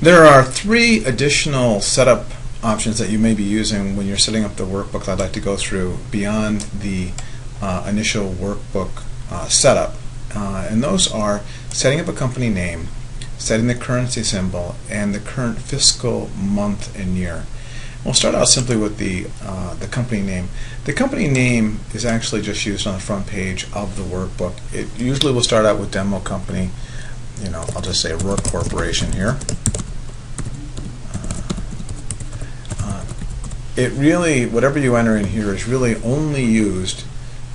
There are three additional setup options that you may be using when you're setting up the workbook that I'd like to go through beyond the initial workbook setup. And those are setting up a company name, setting the currency symbol, and the current fiscal month and year. We'll start out simply with the company name. The company name is actually just used on the front page of the workbook. It usually will start out with demo company. I'll just say Rourke Corporation here. It really, whatever you enter in here is really only used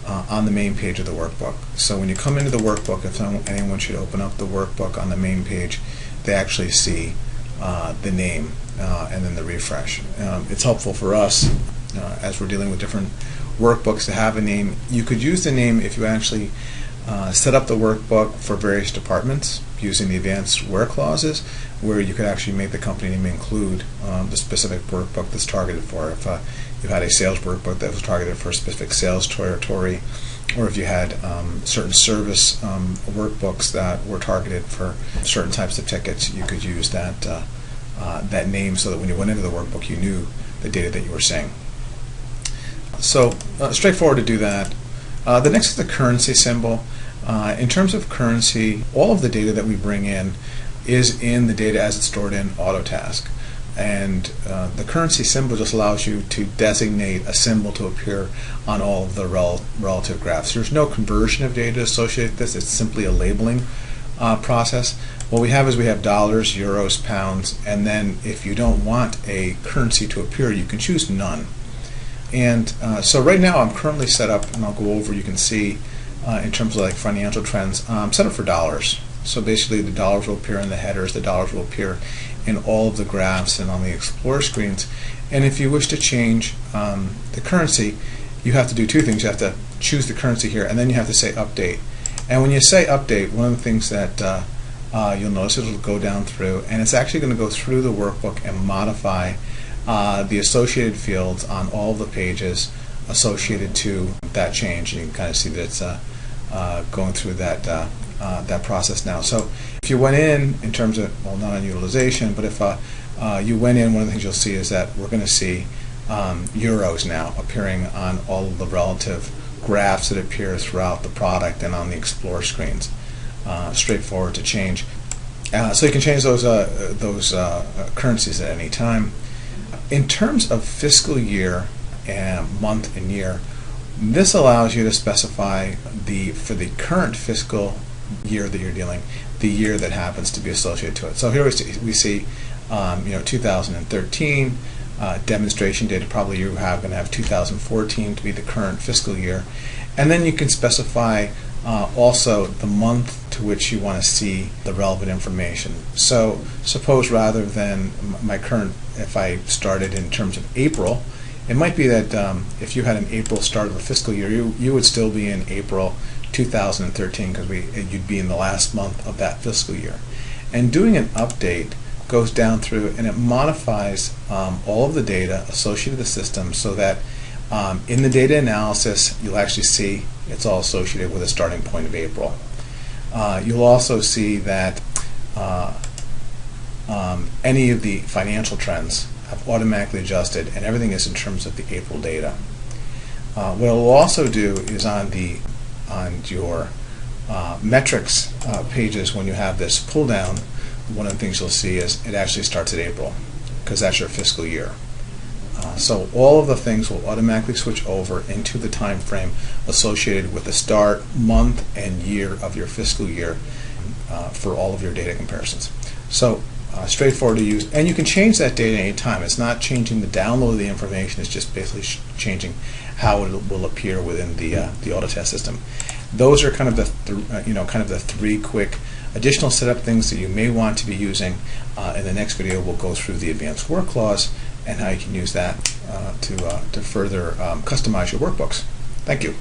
on the main page of the workbook. So when you come into the workbook, if anyone should open up the workbook on the main page, they actually see the name and then the refresh. It's helpful for us as we're dealing with different workbooks to have a name. You could use the name if you actually set up the workbook for various departments using the advanced where clauses, where you could actually make the company name include the specific workbook that's targeted for. If you had a sales workbook that was targeted for a specific sales territory, or if you had certain service workbooks that were targeted for certain types of tickets, you could use that name so that when you went into the workbook you knew the data that you were seeing. So straightforward to do that. The next is the currency symbol. In terms of currency, all of the data that we bring in is in the data as it's stored in Autotask. And the currency symbol just allows you to designate a symbol to appear on all of the relative graphs. There's no conversion of data associated with this. It's simply a labeling process. What we have is we have dollars, euros, pounds, and then if you don't want a currency to appear, you can choose none. And so right now I'm currently set up, and I'll go over, you can see in terms of like financial trends, I'm set up for dollars. So basically the dollars will appear in the headers, the dollars will appear in all of the graphs and on the Explorer screens. And if you wish to change the currency, you have to do two things. You have to choose the currency here, and then you have to say update. And when you say update, one of the things that you'll notice, it'll go down through, and it's actually going to go through the workbook and modify the associated fields on all of the pages associated to that change. And you can kind of see that it's going through that process now. So if you went in terms of, well, not on utilization, but if you went in, one of the things you'll see is that we're going to see euros now appearing on all of the relative graphs that appear throughout the product and on the Explorer screens. Straightforward to change. So you can change those currencies at any time. In terms of fiscal year and month and year, this allows you to specify for the current fiscal year that you're dealing, the year that happens to be associated to it. So here we see 2013 demonstration data. Probably you're going to have 2014 to be the current fiscal year, and then you can specify also the month to which you want to see the relevant information. So suppose rather than my current, if I started in terms of April, it might be that if you had an April start of a fiscal year, you would still be in April 2013 because you'd be in the last month of that fiscal year. And doing an update goes down through and it modifies all of the data associated with the system so that in the data analysis you'll actually see it's all associated with a starting point of April. You'll also see that any of the financial trends have automatically adjusted and everything is in terms of the April data. What it'll also do is on your metrics pages, when you have this pull down, one of the things you'll see is it actually starts at April because that's your fiscal year. So all of the things will automatically switch over into the time frame associated with the start, month, and year of your fiscal year for all of your data comparisons. So straightforward to use, and you can change that data any time. It's not changing the download of the information, it's just basically changing how it will appear within the Autotask system. Those are kind of the three quick additional setup things that you may want to be using. In the next video we'll go through the advanced where clause and how you can use that to further customize your workbooks. Thank you.